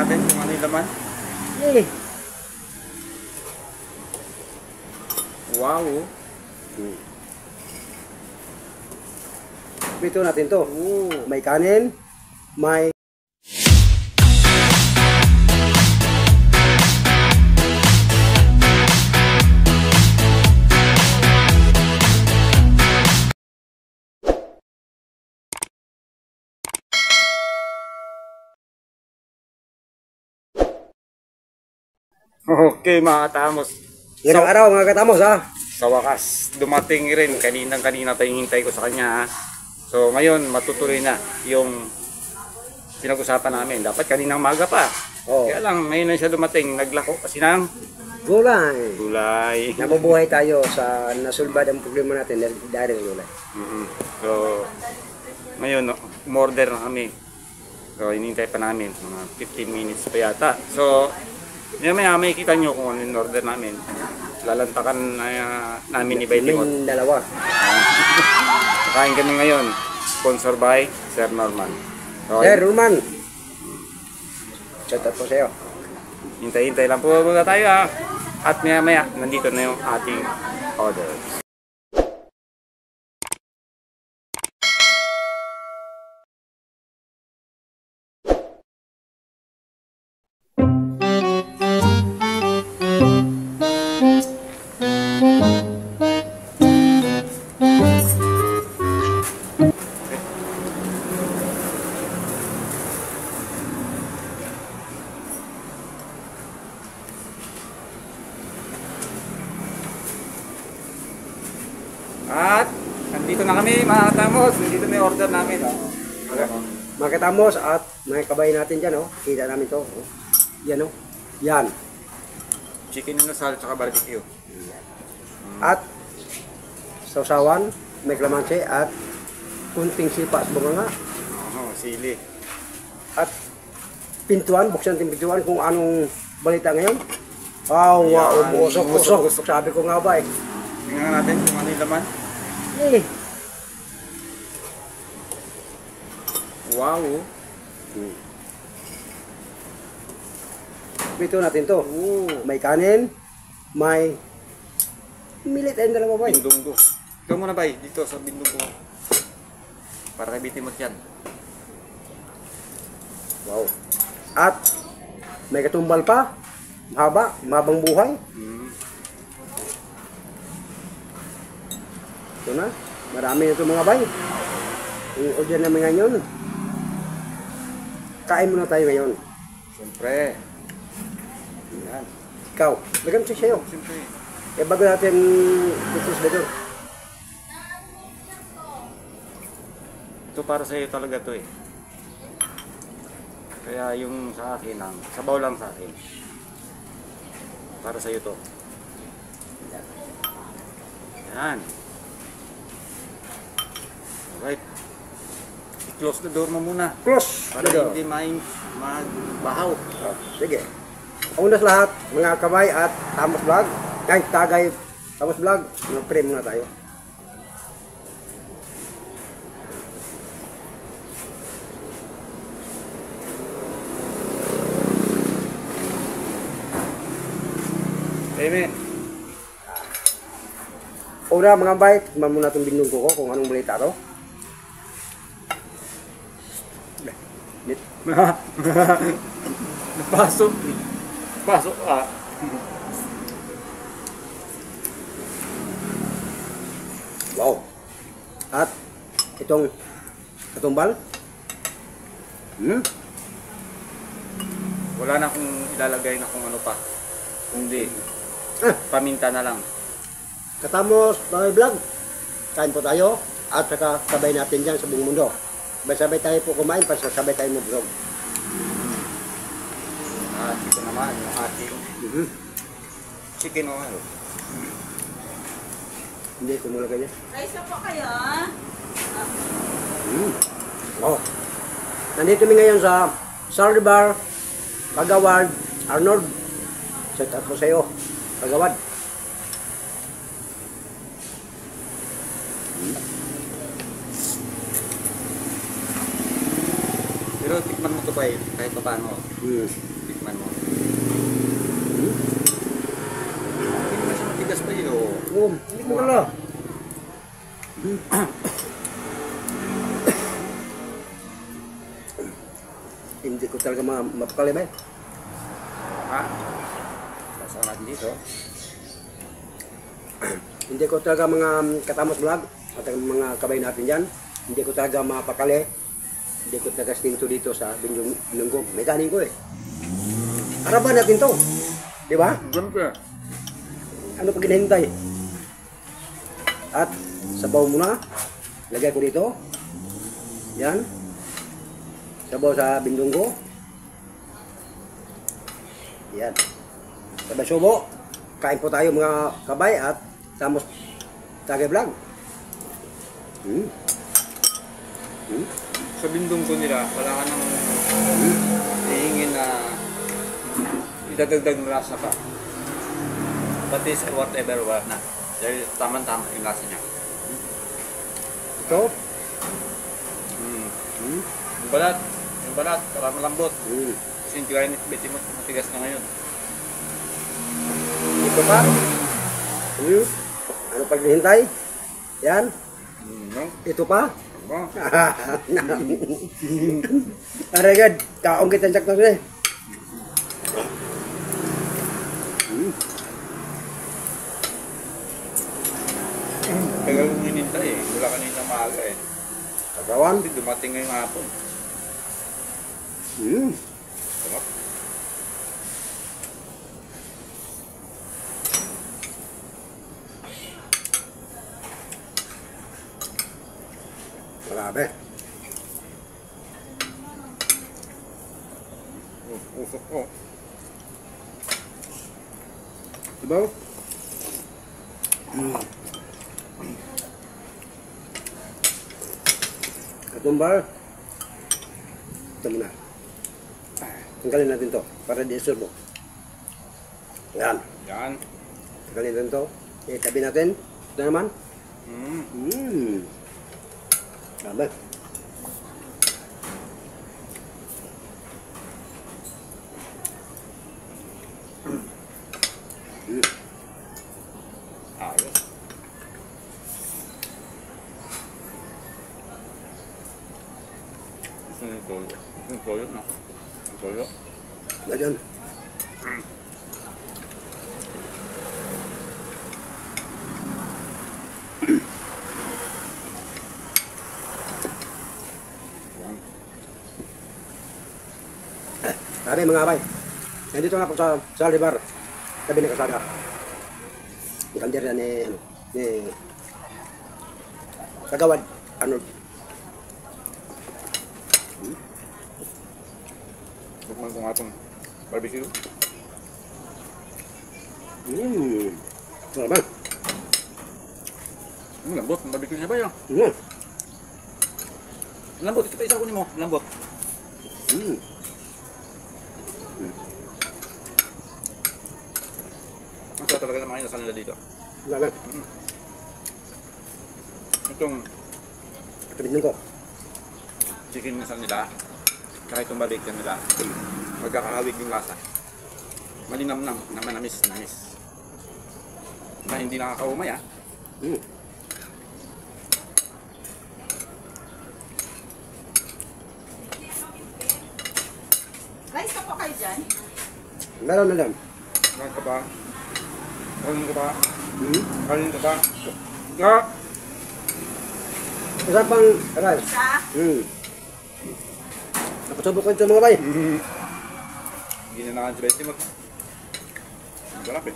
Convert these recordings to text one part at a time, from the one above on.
natin kung ano yung laman. Eh. Wow. Ito natin to. May kanin, may Okay mga katamos. ilang araw mga katamos ha. Sa wakas, dumating rin. Kanina tayong hintay ko sa kanya. So ngayon, matutuloy na yung pinag-usapan namin. Dapat kaninang maga pa. Oh. Kaya lang, ngayon na siya dumating. Naglako kasi ng Gulay. gulay. Nabubuhay tayo sa nasulbad ang problema natin dahil ng gulay. So, ngayon, umorder na kami. So, inintay pa namin. Mga 15 minutes pa yata. So, maya makikita nyo kung ano yung order namin. Lalantakan namin ni Baitingot. May dalawa. Kain kami ngayon. Sponsor by Sir Norman. So, Sir Norman. Shout out po sa'yo. hintay-hintay lang po muna tayo ha. At maya nandito na yung ating order. At nandito na kami mga katamos. Nandito na yung order namin. Mga katamos at mga kabay natin dyan. Oh. Kita namin to. Oh. Yan oh. Yan. Chicken inasal at barbecue. At sausawan, may kalamansi at kunting sipa sa bunganga. Sili. At pintuan, buksan din pintuan kung anong balita ngayon. Wow, wow, usok. Sabi ko nga ba eh. Tingnan natin kung ano yung laman. Eh. Wow. Ito natin to. May kanin, may milit ayun dalawa ba eh. Bindunggo. Ikaw muna bay, dito sa bindunggo. Para kay Bitimot yan. Wow. At may katumbal pa. Mahabang buhay. Ito na. Marami na ito mga bay. Yung order namin ngayon. Kain muna tayo ngayon. Siyempre. Yan. Ikaw, lagyan siya sa'yo. Siyempre. Eh bago natin itis beto. Ito para sa iyo talaga to eh. Kaya yung sa akin lang, sabaw lang sa akin. Para sa iyo to. Yan. Alright. I-close the door mo muna. Close! Para hindi magbahaw. Oh, sige. Una sa lahat, mga kabay at Tamos Vlog. Kahit tagay Tamos Vlog, mag-pray muna tayo. Amen. Una mga kabay, tignan muna itong binunggo ko kung anong balita to. Pasok. Pasok ah. Wow. At itong katumbal. Wala na akong ilalagay na kung ano pa. Kundi paminta na lang. Katamos mga vlog. Kain po tayo at saka sabay natin dyan sa buong mundo. Sabay tayo po kumain, pasasabay tayo mag-vlog. At ito naman yung ating chicken oil. Hindi, tumula ka niya. Rice na po kayo. Oh. Nandito kami ngayon sa Salary Bar, Kagawad, Arnold. Shout out po sa iyo, Kagawad. Pero tikman mo to pa kahit pa paano. Hmm. Tikman mo. Hindi naman siya matigas pa yun. Oo, hindi ko na. Hindi ko talaga mapakali ba? Ha? Sasama natin dito. Hindi ko talaga mga katamos vlog at ang mga kabay natin dyan. Hindi ko talaga mapakali. Hindi ko talaga stinto dito sa Binunggong. May kanin ko eh. Harapan natin to. Di ba? Siyempre. Ano pag hinahintay? At sabaw muna. Lagay ko dito. Yan. Sabaw sa Bindunggo. Yan. Sabay subo. Kain po tayo mga kabay at Tamos Tagay Vlog. Sa bindong ko nila, wala ka nang hihingin na idadagdag ng lasa pa. Patis or whatever, wala na. Dahil tama-tama yung lasa niya. Ito. Yung balat, para malambot. Mm. Kasi yung tirahin ni Betty matigas na ngayon. Ito pa. Ano pag hintay? Yan. No? Ito pa. Oh. Aragad, kaong kita sakto sila. Tagal mong hinintay eh. Wala kanina maaga eh. Kagawan. Kasi dumating ngayong hapon. Sarap. Grabe. Usok ko. Diba? Katumbar. Ito muna. Tanggalin natin to para di-serve mo. Yan. Yan. Tanggalin natin to. Tabi natin. Ito naman. Grabe. Ayos. Gusto yung toyo. Gusto yung toyo na. Yung toyo. Ganyan. Yan. Sabi mga abay. Nandito na ako sa Salibar. Tabi ng kasada. Ang kandira ni Kagawad Arnold. Bukman ko nga itong barbecue. Ano ba? Lambot. Ang barbecue niya ba yun? Lambot. Ito pa isa kunin mo. Lambot. Masarap talaga naman kayo sa nila dito. Grabe. Itong Kapitin ko. chicken sa nila, saka itong barbecue nila, magkakahawig yung lasa. Malinamnam, na manamis. Na hindi nakakaumay ah. Rice ka po kayo dyan? Meron na lang. Kain ka ba? Kain ka ba? Kain ka ba? Nga! Isa pang rice. Isa? Napasubok ko ito mga bay. Hindi na nakan si Betty mag... Ang sarap eh.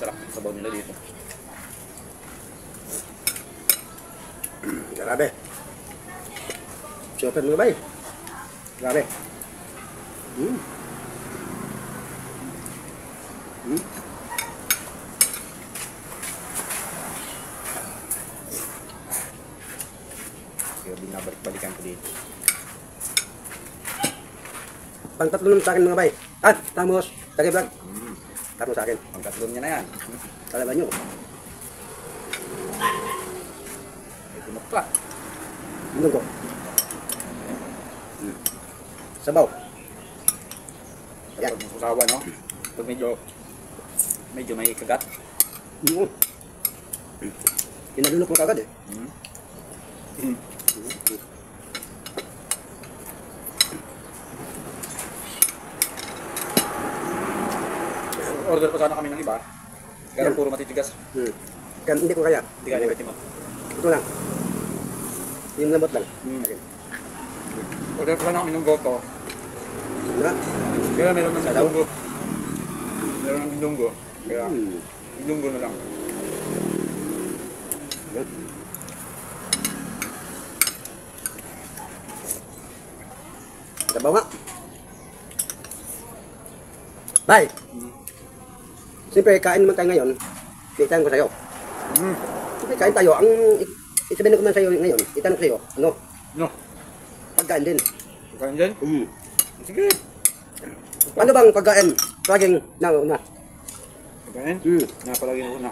Sarap ang sabaw nila dito. Grabe. Super mga bay. Grabe. Kaya binabalik-balikan ko dito. Pang tatlo naman sa akin mga bay. At, Tamos, Tagay Vlog. Tamos sa akin. Ang tatlong niya na yan. Kalaban nyo. Tumak pa. Lunggo. Sabaw. Yan. Pag usawa, no? Pag medyo may kagat. Pinalunok mo kagad eh. Order pa sana kami ng iba. Kaya puro matitigas. Kaya hindi ko kaya. Hindi kaya betin mo. Ito lang. Yung lambot lang. Okay. Order pa sana kami ng goto. Na? Kaya meron ng lunggo. Meron ng lunggo. Kaya lunggo na lang. Sabaw nga. Bye! Siyempre, kain naman tayo ngayon. Itanong ko sa'yo. Siyempre, kain tayo. Ang isabihin ko man sa'yo ngayon, itanong ko sa'yo, ano? No. Pagkain din. Pagkain dyan? Sige. Ano bang pagkain? Laging nauna. Pagkain? Napalagi na una.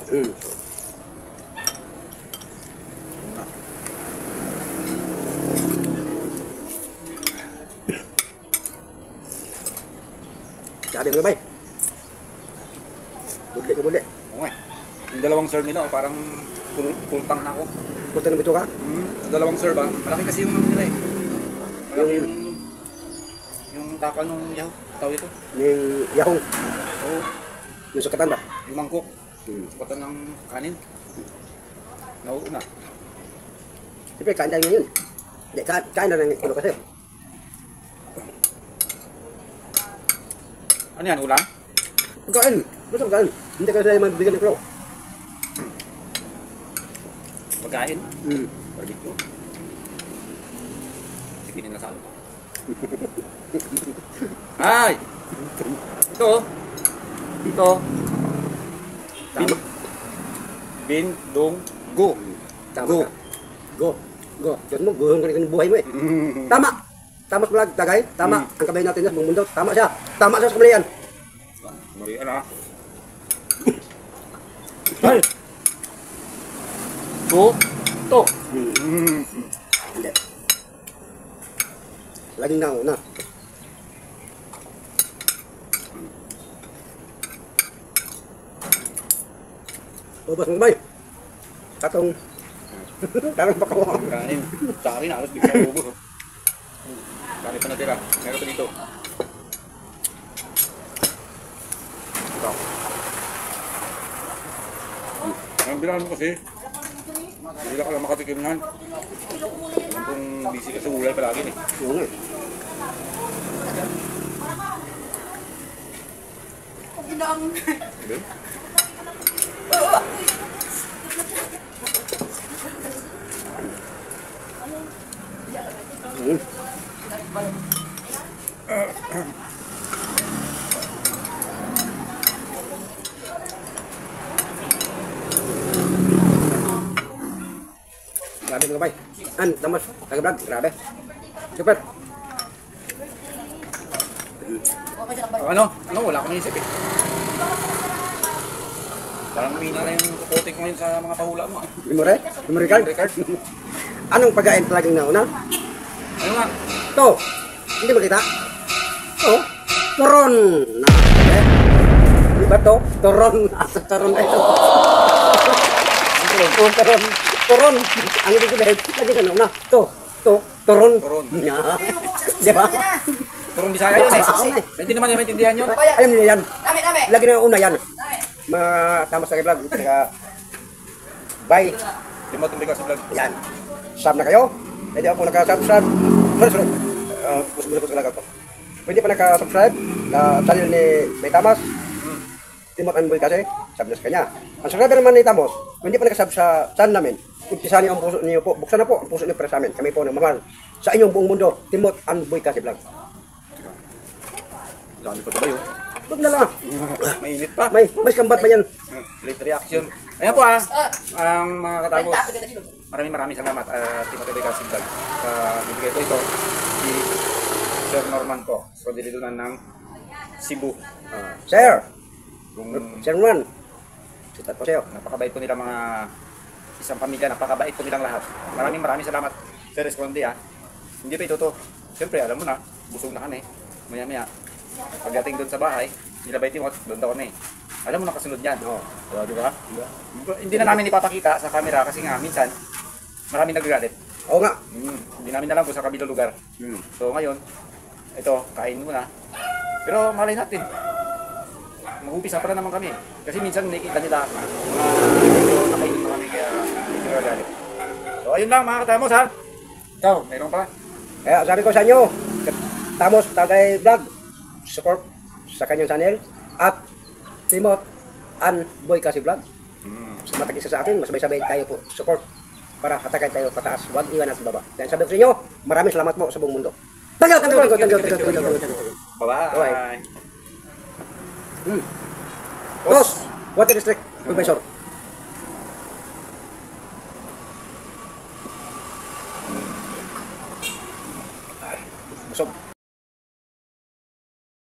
Sabi mo ba? Budli ka budli. Oo nga. Yung dalawang serve nila, parang pulpang na ako. Punta na bito ka? Dalawang serve ba? Malaki kasi yung ano nila eh. Malaki yung takal nung yaw. Tawag ito. Yung yahong. Oo. Yung sukatan ba? Yung mangkok. Sukatan ng kanin. Nauuna. Siyempre, kain tayo ngayon. Hindi, kain na lang ilo kasi. Ano yan, ulam? Pagkain. Basta pagkain. Hindi ka sa'yo mabigyan ng klo. Pagkain? Barbecue. Sige nila sa ano. Ay! Ito. Ito. Bindunggo. Tama Go. ka. Go. Go. Diyan mo, guhong ka ng buhay mo eh. Tama. Tama sa vlog, tagay. Tama. Ang kabay natin sa buong mundo. Tama siya. Tama siya sa kamalayan. Mari na. Ay! To. Hindi. Laging nauna. Ubas mo ba? Katong tarang pa ko. Kanin. Sa akin, alas bigla ubos. Kanin pa natira. Meron pa dito. Ito. Ang bilangan mo kasi, hindi ka lang makatikim yan. Kung busy ka sa ulay palagi eh. Oo nga. Hindi? Grabe mga bay. Tamas. Taga-vlog. Grabe. Super. Ano? Wala akong isip eh. Parang umina na yung kukote ko ngayon sa mga pahula mo. Memory? Memory card? Record? Anong pagkain talagang nauna? Ano nga? Ito. Hindi makita? Ito. Turon. Di ba ito? Turon. Asa turon na ito. Turon. Turon. Ang ibig sabihin, lagi ka nauna. Ito. Turon. Turon. Di ba? Turong Bisaya yun eh. Hindi naman yung maintindihan yun. Alam niyo yan. Dami. Lagi na una yan. Matama sa vlog. Bye. Timot ang bigas sa vlog. Yan. Sub na kayo. Pwede ako naka-subscribe. Sorry. Gusto ko talaga ito. Pwede pa naka-subscribe na channel ni May Tamas. Timot Anboy kasi. Sub na sa kanya. Ang subscriber naman ni Tamos, hindi pa naka-sub sa channel namin. Umpisahan niyo ang puso niyo po. Buksan na po ang puso niyo para sa amin. Kami po ng mahal. Sa inyong buong mundo. Timot Anboy kasi vlog. Dami pa ba yun? Huwag na lang. Mainit pa. May kambat pa yan. Late reaction. Ayan po ang mga katagos. Maraming salamat Timothy Becasim Vlog sa bibigay ko ito si Sir Norman po. So dilidunan ng Cebu. Sir. Kung Sir Norman. Sitat po sa'yo. Napakabait po nila mga isang pamilya, napakabait po nilang lahat. Maraming salamat, Sir Esconde ha. Hindi pa ito to. Siyempre, alam mo na, busog na kami. Maya-maya, pagdating doon sa bahay, nilabay timot, doon daw kami. Alam mo na kasunod yan. Oo. Di ba? Hindi na namin ipapakita sa camera kasi nga, minsan, maraming nagagalit. Oo nga. Hindi namin alam kung sa kabilang lugar. So ngayon, ito, kain muna. Pero malay natin, mag-upisa pa na naman kami. Kasi minsan nakikita nila, medyo nakainin na kami kaya medyo nagagalit. So ayun lang mga katamos ha. Ikaw, mayroon pa. Kaya sabi ko sa inyo, Tamos Tagay Vlog, support sa kanyang channel at Timot and Boy Kasi Vlog. Sa matag-isa sa akin, masabay-sabay tayo po support para hatakan tayo pataas, huwag iwan at baba. Dan sabi ko sa inyo, maraming salamat po sa buong mundo. Tanggal. Bye-bye. Boss, Water District Professor. Busog.